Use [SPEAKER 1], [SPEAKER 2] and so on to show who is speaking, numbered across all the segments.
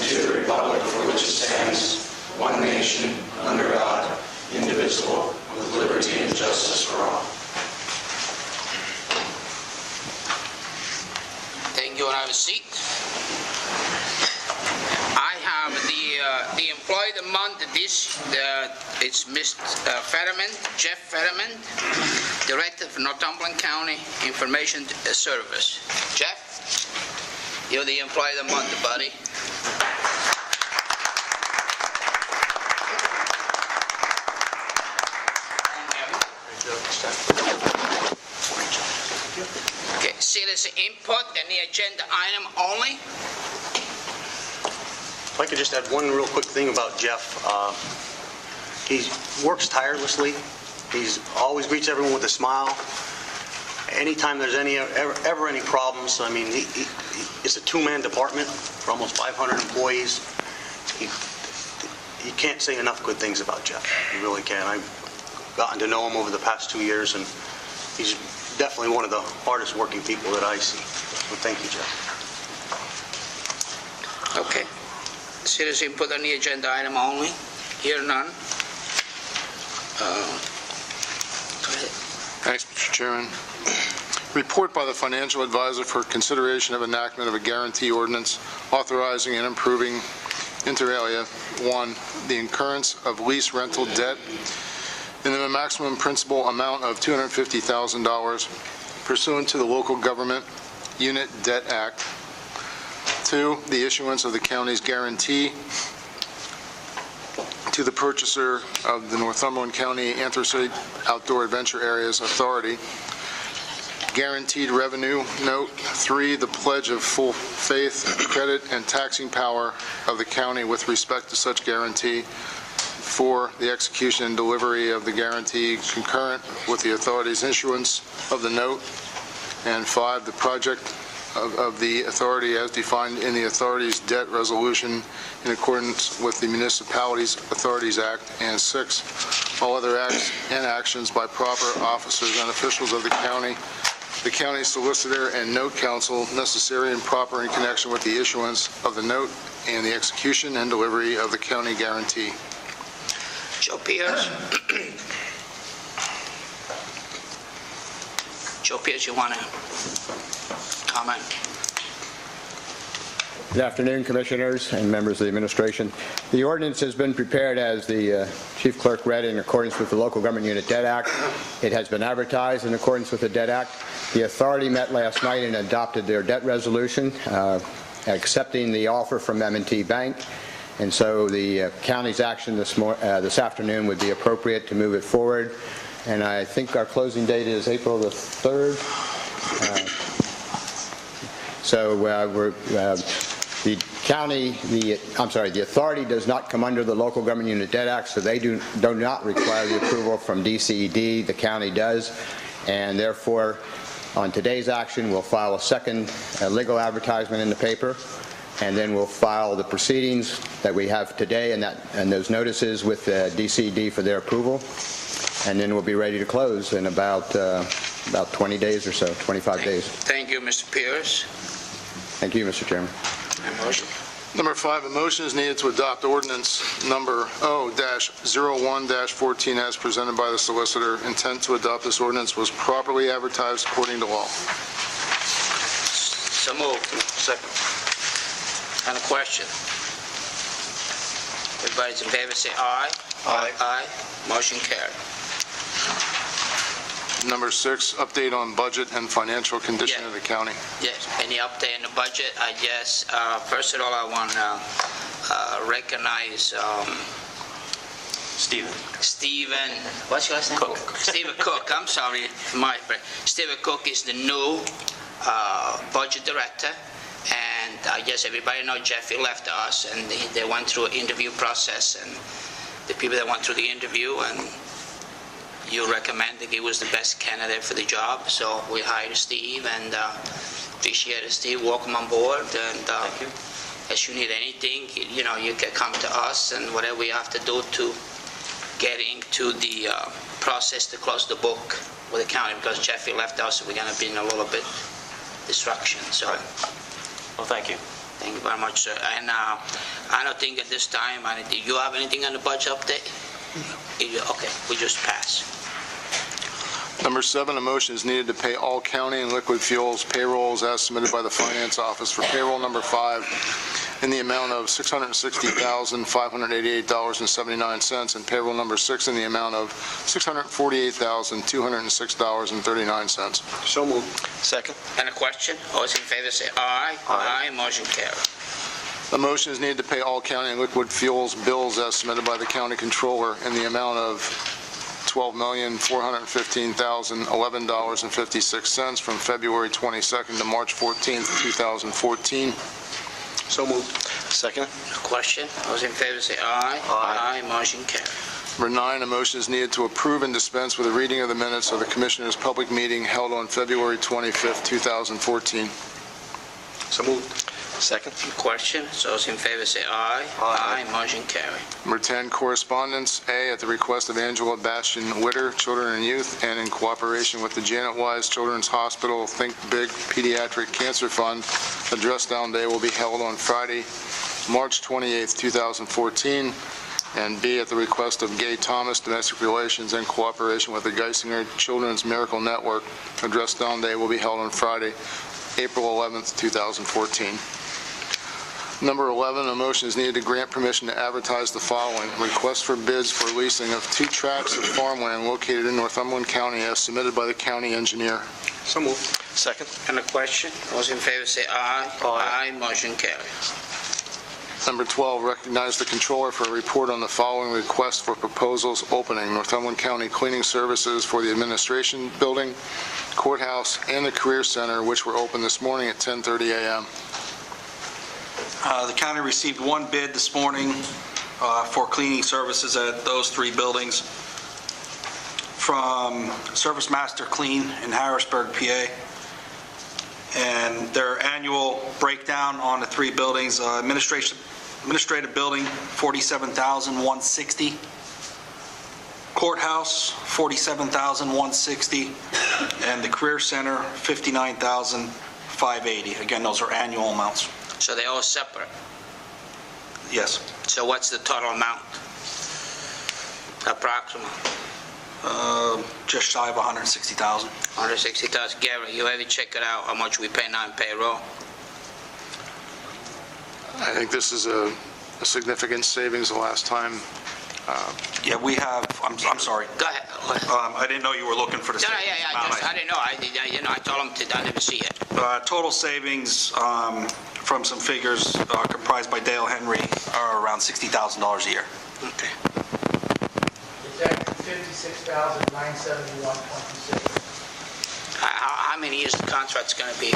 [SPEAKER 1] to the republic for which it stands, one nation, under God, indivisible, with liberty and justice for all.
[SPEAKER 2] Thank you, and have a seat. I have the Employee of the Month. It's Mr. Fetterman, Jeff Fetterman, Director of Northumberland County Information Service. Jeff, you're the Employee of the Month, buddy. Okay, citizen input and the agenda item only.
[SPEAKER 3] If I could just add one real quick thing about Jeff. He works tirelessly. He's always greets everyone with a smile. Anytime there's ever any problems, I mean, it's a two-man department for almost 500 employees. You can't say enough good things about Jeff. You really can. I've gotten to know him over the past 2 years, and he's definitely one of the hardest working people that I see. So thank you, Jeff.
[SPEAKER 2] Okay. Citizen input on the agenda item only. Here none. Go ahead.
[SPEAKER 4] Thanks, Mr. Chairman. Report by the financial advisor for consideration of enactment of a guarantee ordinance authorizing and improving, inter alia, 1, the incurrence of lease rental debt in the maximum principal amount of $250,000 pursuant to the Local Government Unit Debt Act. 2, the issuance of the county's guarantee to the purchaser of the Northumberland County Anthracite Outdoor Adventure Areas Authority guaranteed revenue note. 3, the pledge of full faith, credit, and taxing power of the county with respect to such guarantee. 4, the execution and delivery of the guarantee concurrent with the authority's issuance of the note. And 5, the project of the authority as defined in the authority's debt resolution in accordance with the Municipalities Authorities Act. And 6, all other acts and actions by proper officers and officials of the county solicitor, and note counsel necessary and proper in connection with the issuance of the note and the execution and delivery of the county guarantee.
[SPEAKER 2] Joe Pierce. Joe Pierce, you want to comment?
[SPEAKER 5] Good afternoon, Commissioners and members of the administration. The ordinance has been prepared, as the Chief Clerk read, in accordance with the Local Government Unit Debt Act. It has been advertised in accordance with the Debt Act. The authority met last night and adopted their debt resolution, accepting the offer from M&T Bank. And so the county's action this afternoon would be appropriate to move it forward. And I think our closing date is April the 3rd. The authority does not come under the Local Government Unit Debt Act, so they do not require the approval from DCED. The county does, and therefore, on today's action, we'll file a second legal advertisement in the paper, and then we'll file the proceedings that we have today and those notices with DCED for their approval, and then we'll be ready to close in about 20 days or so, 25 days.
[SPEAKER 2] Thank you, Mr. Pierce.
[SPEAKER 5] Thank you, Mr. Chairman.
[SPEAKER 2] Motion.
[SPEAKER 4] Number 5, a motion is needed to adopt ordinance number O-01-14 as presented by the solicitor. Intent to adopt this ordinance was properly advertised according to law.
[SPEAKER 2] So moved.
[SPEAKER 4] Second.
[SPEAKER 2] On the question. Everybody's in favor, say aye.
[SPEAKER 4] Aye.
[SPEAKER 2] Aye. Motion carried.
[SPEAKER 4] Number 6, update on budget and financial condition of the county.
[SPEAKER 2] Yes, any update in the budget? I guess, first of all, I want to recognize Stephen, what's your last name?
[SPEAKER 3] Cook.
[SPEAKER 2] Stephen Cook, I'm sorry. Stephen Cook is the new budget director, and I guess everybody knows Jeffy left us, and they went through an interview process, and the people that went through the interview, and you recommended he was the best candidate for the job, so we hired Steve, and appreciate it, Steve. Welcome on board, and
[SPEAKER 3] Thank you.
[SPEAKER 2] as you need anything, you can come to us, and whatever we have to do to get into the process to close the book with the county, because Jeffy left us, so we're going to be in a little bit disruption. So,
[SPEAKER 3] Well, thank you.
[SPEAKER 2] thank you very much, sir. And I don't think at this time, do you have anything on the budget update? Okay, we just pass.
[SPEAKER 4] Number 7, a motion is needed to pay all county and liquid fuels payrolls as submitted by the Finance Office for payroll number 5 in the amount of $660,588.79 and payroll number 6 in the amount of $648,206.39.
[SPEAKER 3] So moved. Second.
[SPEAKER 2] And a question? All those in favor say aye.
[SPEAKER 3] Aye.
[SPEAKER 2] Motion carried.
[SPEAKER 4] A motion is needed to pay all county and liquid fuels bills as submitted by the county controller in the amount of $12,415,011.56 from February 22nd to March 14th, 2014.
[SPEAKER 3] So moved. Second.
[SPEAKER 2] Question? All those in favor say aye.
[SPEAKER 3] Aye.
[SPEAKER 2] Motion carried.
[SPEAKER 4] Number 9, a motion is needed to approve and dispense with a reading of the minutes of the Commissioners' public meeting held on February 25th, 2014.
[SPEAKER 3] So moved. Second.
[SPEAKER 2] Question? So those in favor say aye.
[SPEAKER 3] Aye.
[SPEAKER 2] Motion carried.
[SPEAKER 4] Number 10, correspondence. A, at the request of Angela Bastian Witter, Children and Youth, and in cooperation with the Janet Wise Children's Hospital Think Big Pediatric Cancer Fund, a dress down day will be held on Friday, March 28th, 2014. And B, at the request of Gay Thomas Domestic Relations in cooperation with the Geisinger Children's Miracle Network, a dress down day will be held on Friday, April 11th, 2014. Number 11, a motion is needed to grant permission to advertise the following: request for bids for leasing of 2 tracts of farmland located in Northumberland County as submitted by the county engineer.
[SPEAKER 3] So moved. Second.
[SPEAKER 2] And a question? All those in favor say aye.
[SPEAKER 3] Aye.
[SPEAKER 2] Motion carried.
[SPEAKER 4] Number 12, recognize the controller for a report on the following request for proposals opening: Northumberland County cleaning services for the administration building, courthouse, and the career center, which were open this morning at 10:30 a.m.
[SPEAKER 6] The county received 1 bid this morning for cleaning services at those 3 buildings from Service Master Clean in Harrisburg, PA. And their annual breakdown on the 3 buildings, administrative building, $47,160. Courthouse, $47,160. And the career center, $59,580. Again, those are annual amounts.
[SPEAKER 2] So they're all separate.
[SPEAKER 6] Yes.
[SPEAKER 2] So what's the total amount? Approximately?
[SPEAKER 6] Just shy of $160,000.
[SPEAKER 2] 160,000. Gary, you ever check it out, how much we pay now in payroll?
[SPEAKER 4] I think this is a significant savings the last time.
[SPEAKER 6] Yeah, we have, I'm sorry.
[SPEAKER 2] Go ahead.
[SPEAKER 6] I didn't know you were looking for the
[SPEAKER 2] No,
[SPEAKER 6] savings
[SPEAKER 2] yeah,
[SPEAKER 6] amount.
[SPEAKER 2] I didn't know. I told him I never see it.
[SPEAKER 6] Total savings from some figures comprised by Dale Henry are around $60,000 a year.
[SPEAKER 2] Okay.
[SPEAKER 7] It's actually $56,971.26.
[SPEAKER 2] How many years the contract's going to be?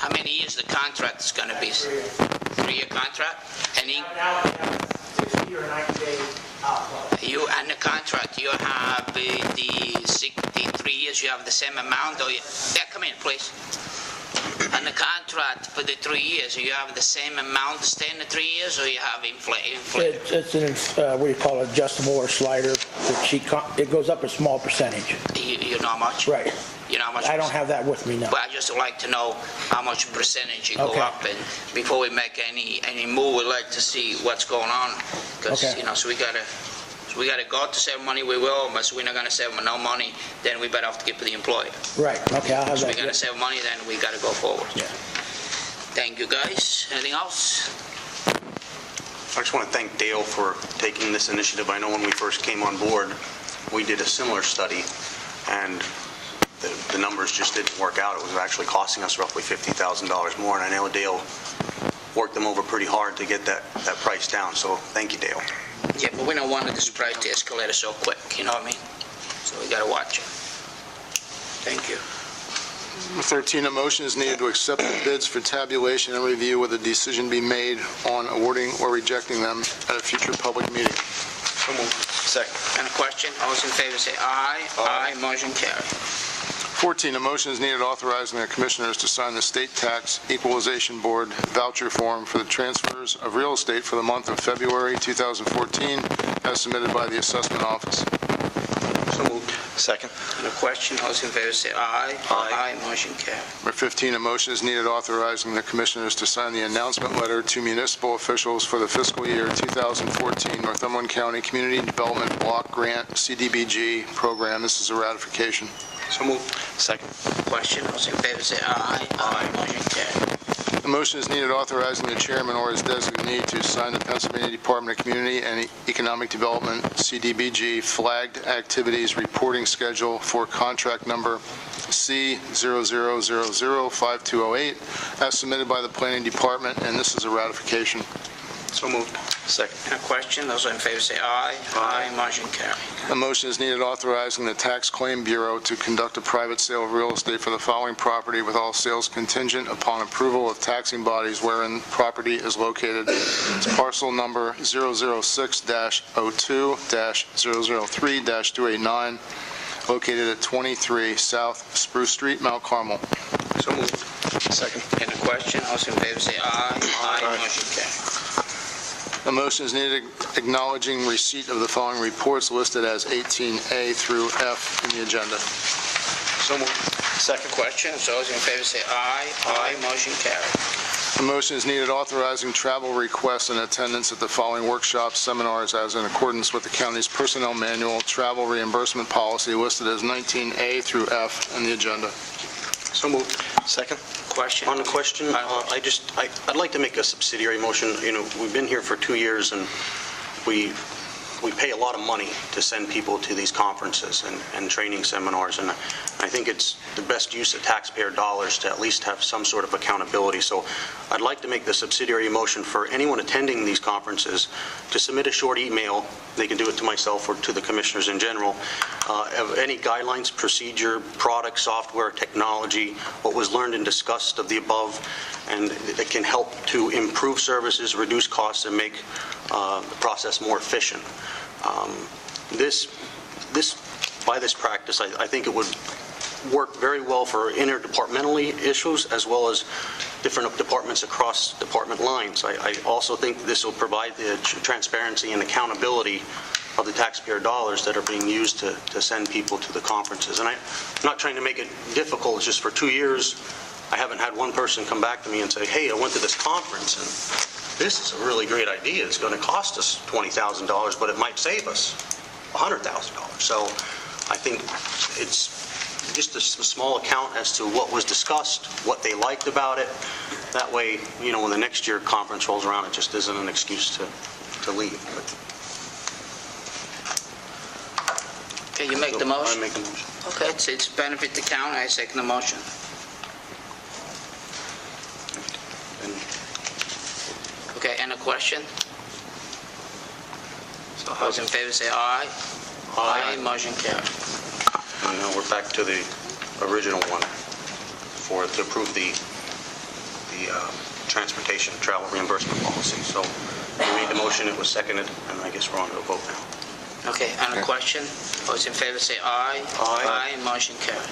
[SPEAKER 2] How many years the contract's going to be? 3-year contract? And
[SPEAKER 7] Now we have a 60 or 90-day outlaw.
[SPEAKER 2] you and the contract, you have the 63 years, you have the same amount, or come in, please. And the contract for the 3 years, you have the same amount to stay in the 3 years, or you have inflated?
[SPEAKER 7] It's an, what do you call it, adjustable or slider. It goes up a small percentage.
[SPEAKER 2] You know how much?
[SPEAKER 7] Right.
[SPEAKER 2] You know how much?
[SPEAKER 7] I don't have that with me now.
[SPEAKER 2] But I just like to know how much percentage you go
[SPEAKER 7] Okay.
[SPEAKER 2] up, and before we make any move, we'd like to see what's going on, because,
[SPEAKER 7] Okay.
[SPEAKER 2] so we gotta go to save money, we will, but we're not gonna save no money, then we better have to give to the employer.
[SPEAKER 7] Right, okay, I'll have
[SPEAKER 2] So we
[SPEAKER 7] that.
[SPEAKER 2] gotta save money, then we gotta go forward.
[SPEAKER 7] Yeah.
[SPEAKER 2] Thank you, guys. Anything else?
[SPEAKER 3] I just want to thank Dale for taking this initiative. I know when we first came on board, we did a similar study, and the numbers just didn't work out. It was actually costing us roughly $50,000 more, and I know Dale worked them over pretty hard to get that price down, so thank you, Dale.
[SPEAKER 2] Yeah, but we don't want this price to escalate so quick, you know what I mean? So we gotta watch it. Thank you.
[SPEAKER 4] Number 13, a motion is needed to accept the bids for tabulation and review with a decision be made on awarding or rejecting them at a future public meeting.
[SPEAKER 3] So moved. Second.
[SPEAKER 2] And a question? All those in favor say aye. Aye. Motion carried.
[SPEAKER 4] 14, a motion is needed authorizing the Commissioners to sign the State Tax Equalization Board voucher form for the transfers of real estate for the month of February 2014 as submitted by the Assessment Office.
[SPEAKER 3] So moved.
[SPEAKER 8] Second.
[SPEAKER 2] On the question, all those in favor say aye.
[SPEAKER 8] Aye.
[SPEAKER 2] Motion carried.
[SPEAKER 4] Number 15, a motion is needed authorizing the Commissioners to sign the announcement letter to municipal officials for the fiscal year 2014 Northumberland County Community Development Block Grant CDBG program. This is a ratification.
[SPEAKER 3] So moved.
[SPEAKER 8] Second.
[SPEAKER 2] Question, all those in favor say aye. Motion carried.
[SPEAKER 4] A motion is needed authorizing the chairman or his designee to sign the Pennsylvania Department of Community and Economic Development CDBG flagged activities reporting schedule for contract number C00005208 as submitted by the Planning Department, and this is a ratification.
[SPEAKER 3] So moved.
[SPEAKER 8] Second.
[SPEAKER 2] On the question, those in favor say aye. Motion carried.
[SPEAKER 4] A motion is needed authorizing the Tax Claim Bureau to conduct a private sale of real estate for the following property with all sales contingent upon approval of taxing bodies wherein property is located. It's parcel number 006-02-003-289, located at 23 South Spruce Street, Mount Carmel.
[SPEAKER 3] So moved.
[SPEAKER 8] Second.
[SPEAKER 2] On the question, all those in favor say aye. Motion carried.
[SPEAKER 4] A motion is needed acknowledging receipt of the following reports listed as 18A through F in the agenda.
[SPEAKER 3] So moved.
[SPEAKER 8] Second.
[SPEAKER 2] Question, all those in favor say aye. Motion carried.
[SPEAKER 4] A motion is needed authorizing travel requests and attendance at the following workshops, seminars as in accordance with the county's personnel manual, travel reimbursement policy listed as 19A through F in the agenda.
[SPEAKER 3] So moved.
[SPEAKER 8] Second.
[SPEAKER 2] Question.
[SPEAKER 3] On the question, I'd like to make a subsidiary motion. You know, we've been here for 2 years, and we pay a lot of money to send people to these conferences and training seminars, and I think it's the best use of taxpayer dollars to at least have some sort of accountability. So I'd like to make the subsidiary motion for anyone attending these conferences to submit a short email. They can do it to myself or to the commissioners in general, of any guidelines, procedure, product, software, technology, what was learned and discussed of the above, and it can help to improve services, reduce costs, and make the process more efficient. By this practice, I think it would work very well for interdepartmentally issues as well as different departments across department lines. I also think this will provide the transparency and accountability of the taxpayer dollars that are being used to send people to the conferences. And I'm not trying to make it difficult. It's just for 2 years, I haven't had one person come back to me and say, hey, I went to this conference and this is a really great idea. It's going to cost us $20,000, but it might save us $100,000. So I think it's just a small account as to what was discussed, what they liked about it. That way, you know, when the next year conference rolls around, it just isn't an excuse to leave.
[SPEAKER 2] Okay, you make the motion?
[SPEAKER 3] I make the motion.
[SPEAKER 2] Okay, it's benefit the county. I second the motion. Okay, and a question? So all those in favor say aye. Motion carried.
[SPEAKER 3] And now we're back to the original one to approve the transportation travel reimbursement policy. So we made the motion, it was seconded, and I guess we're on to a vote now.
[SPEAKER 2] Okay, on the question? All those in favor say aye. Motion carried.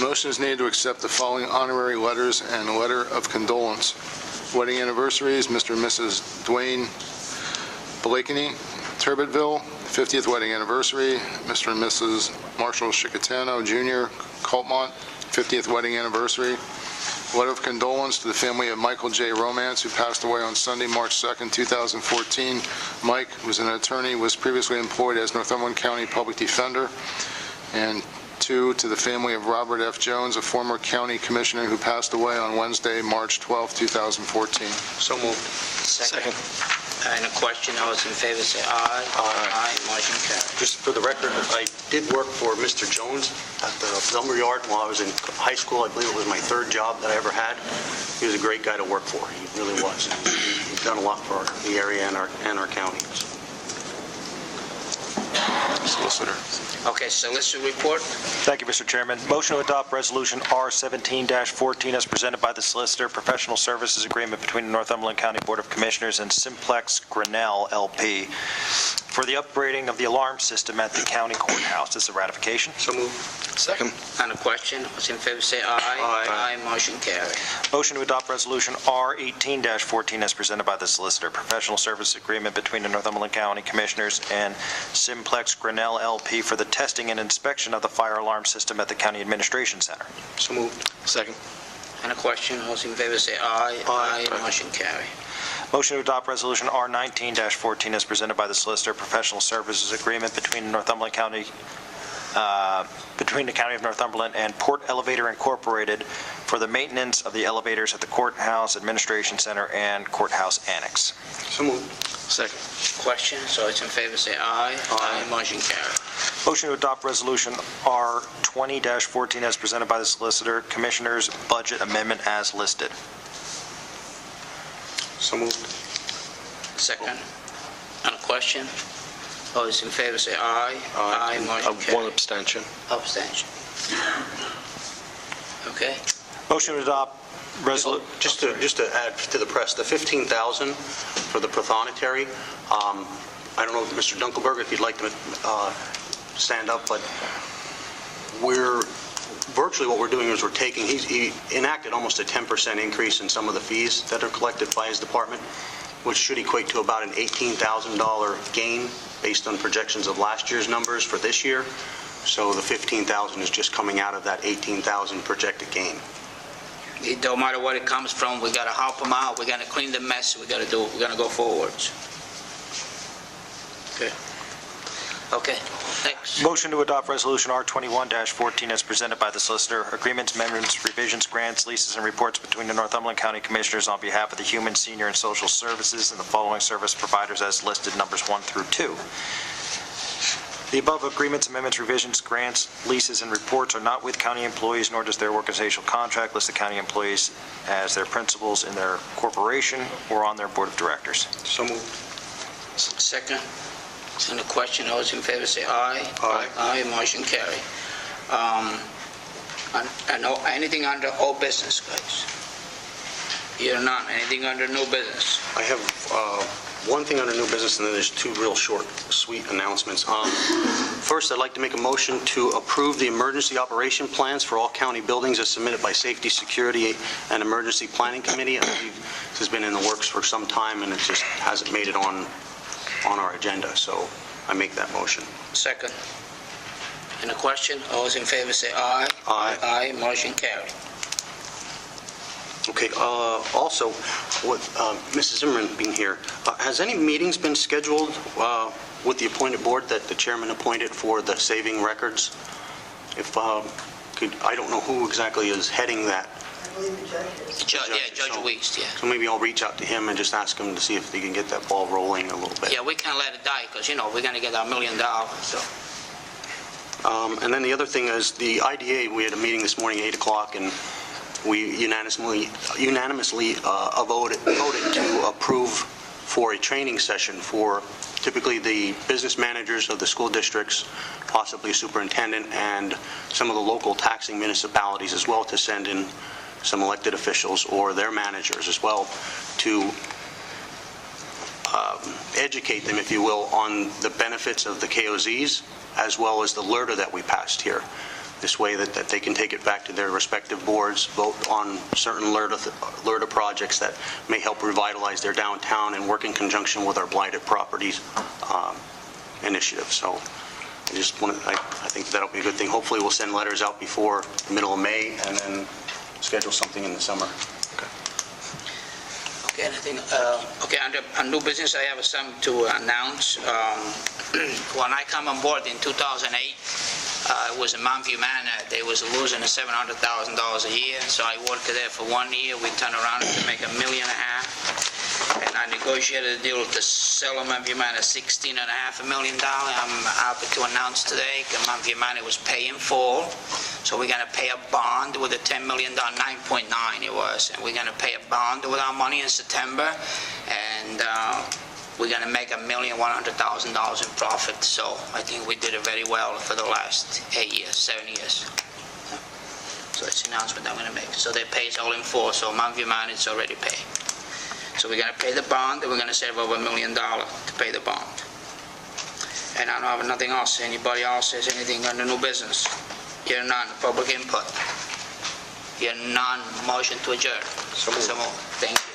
[SPEAKER 4] Motion is needed to accept the following honorary letters and a letter of condolence. Wedding anniversaries, Mr. and Mrs. Dwayne Blakeney, Turbitville, 50th wedding anniversary, Mr. and Mrs. Marshall Chicatano Jr., Coltmont, 50th wedding anniversary. Letter of condolence to the family of Michael J. Romance, who passed away on Sunday, March 2nd, 2014. Mike was an attorney, was previously employed as Northumberland County Public Defender. And 2, to the family of Robert F. Jones, a former county commissioner who passed away on Wednesday, March 12, 2014.
[SPEAKER 3] So moved.
[SPEAKER 8] Second.
[SPEAKER 2] And a question, all those in favor say aye. Motion carried.
[SPEAKER 3] Just for the record, I did work for Mr. Jones at the lumberyard while I was in high school. I believe it was my 3rd job that I ever had. He was a great guy to work for. He really was. He's done a lot for the area and our county.
[SPEAKER 8] Solicitor.
[SPEAKER 2] Okay, solicitor report.
[SPEAKER 9] Thank you, Mr. Chairman. Motion to adopt Resolution R-17-14 as presented by the Solicitor, Professional Services Agreement between the Northumberland County Board of Commissioners and Simplex Grinnell, LP. for the upgrading of the alarm system at the county courthouse. This is a ratification.
[SPEAKER 8] So moved. Second.
[SPEAKER 2] On the question, those in favor say aye.
[SPEAKER 8] Aye.
[SPEAKER 2] Motion carried.
[SPEAKER 9] Motion to adopt Resolution R18-14 as presented by the Solicitor. Professional service agreement between the Northumberland County Commissioners and Simplex Grinnell LP for the testing and inspection of the fire alarm system at the County Administration Center.
[SPEAKER 8] So moved. Second.
[SPEAKER 2] On the question, those in favor say aye.
[SPEAKER 8] Aye.
[SPEAKER 2] Motion carried.
[SPEAKER 9] Motion to adopt Resolution R19-14 as presented by the Solicitor. Professional services agreement between the County of Northumberland and Port Elevator Incorporated for the maintenance of the elevators at the Courthouse Administration Center and Courthouse Annex.
[SPEAKER 8] So moved. Second.
[SPEAKER 2] Question, so it's in favor say aye. Motion carried.
[SPEAKER 9] Motion to adopt Resolution R20-14 as presented by the Solicitor. Commissioners' budget amendment as listed.
[SPEAKER 8] So moved.
[SPEAKER 2] Second. On the question, those in favor say aye. Motion
[SPEAKER 8] One
[SPEAKER 2] carried.
[SPEAKER 8] abstention.
[SPEAKER 2] Abstention. Okay.
[SPEAKER 9] Motion to adopt resolution.
[SPEAKER 3] Just to add to the press, the $15,000 for the prothonotary, I don't know, Mr. Dunkelberg, if you'd like to stand up, but virtually what we're doing is he enacted almost a 10% increase in some of the fees that are collected by his department, which should equate to about an $18,000 gain based on projections of last year's numbers for this year. So the $15,000 is just coming out of that $18,000 projected gain.
[SPEAKER 2] It don't matter where it comes from, we gotta help them out, we gotta clean the mess, we're gonna go forwards. Okay. Okay, next.
[SPEAKER 9] Motion to adopt Resolution R21-14 as presented by the Solicitor. Agreements, amendments, revisions, grants, leases, and reports between the Northumberland County Commissioners on behalf of the Human, Senior, and Social Services and the following service providers as listed, numbers 1 through 2. The above agreements, amendments, revisions, grants, leases, and reports are not with county employees, nor does their organizational contract list the county employees as their principals in their corporation or on their board of directors.
[SPEAKER 8] So moved.
[SPEAKER 2] Second. On the question, those in favor say aye.
[SPEAKER 8] Aye.
[SPEAKER 2] Motion carried. Anything under old business, guys? Here none. Anything under new business?
[SPEAKER 3] I have one thing under new business, and then there's two real short, sweet announcements. First, I'd like to make a motion to approve the emergency operation plans for all county buildings as submitted by Safety, Security, and Emergency Planning Committee. I believe this has been in the works for some time, and it just hasn't made it on our agenda, so I make that motion.
[SPEAKER 2] Second. And the question, all those in favor say aye.
[SPEAKER 3] Aye.
[SPEAKER 2] Motion carried.
[SPEAKER 3] Okay, also, with Mrs. Zimmerman being here, has any meetings been scheduled with the appointed board that the chairman appointed for the saving records? If I don't know who exactly is heading that.
[SPEAKER 2] Judge Weeks, yeah.
[SPEAKER 3] So maybe I'll reach out to him and just ask him to see if they can get that ball rolling a little bit.
[SPEAKER 2] Yeah, we can't let it die, because, we're going to get our $1 million, so.
[SPEAKER 3] And then the other thing is the IDA, we had a meeting this morning, 8 o'clock, and we unanimously voted to approve for a training session for typically the business managers of the school districts, possibly a superintendent, and some of the local taxing municipalities as well, to send in some elected officials or their managers as well to educate them, if you will, on the benefits of the KOZs as well as the LRTA that we passed here. This way that they can take it back to their respective boards, vote on certain LRTA projects that may help revitalize their downtown and work in conjunction with our blighted properties initiative. So I think that'll be a good thing. Hopefully we'll send letters out before the middle of May and then schedule something in the summer.
[SPEAKER 2] Okay, anything? Okay, under new business, I have something to announce. When I come on board in 2008, it was in Mount View Manor. They was losing $700,000 a year, so I worked there for 1 year. We turned around to make $1.5 million, and I negotiated a deal to sell Mount View Manor $16.5 million. I'm happy to announce today that Mount View Manor was paying full, so we're going to pay a bond with a $10 million, 9.9 it was, and we're going to pay a bond with our money in September, and we're going to make $1,100,000 in profit. So I think we did it very well for the last 7 years. So that's the announcement I'm going to make. So they pay us all in full. So Mount View Manor is already paid. So we're going to pay the bond, and we're going to save over $1 million to pay the bond. And I don't have nothing else. Anybody else has anything under new business? Hear none. Public input. Hear none. Motion to adjourn. So moved. Thank you.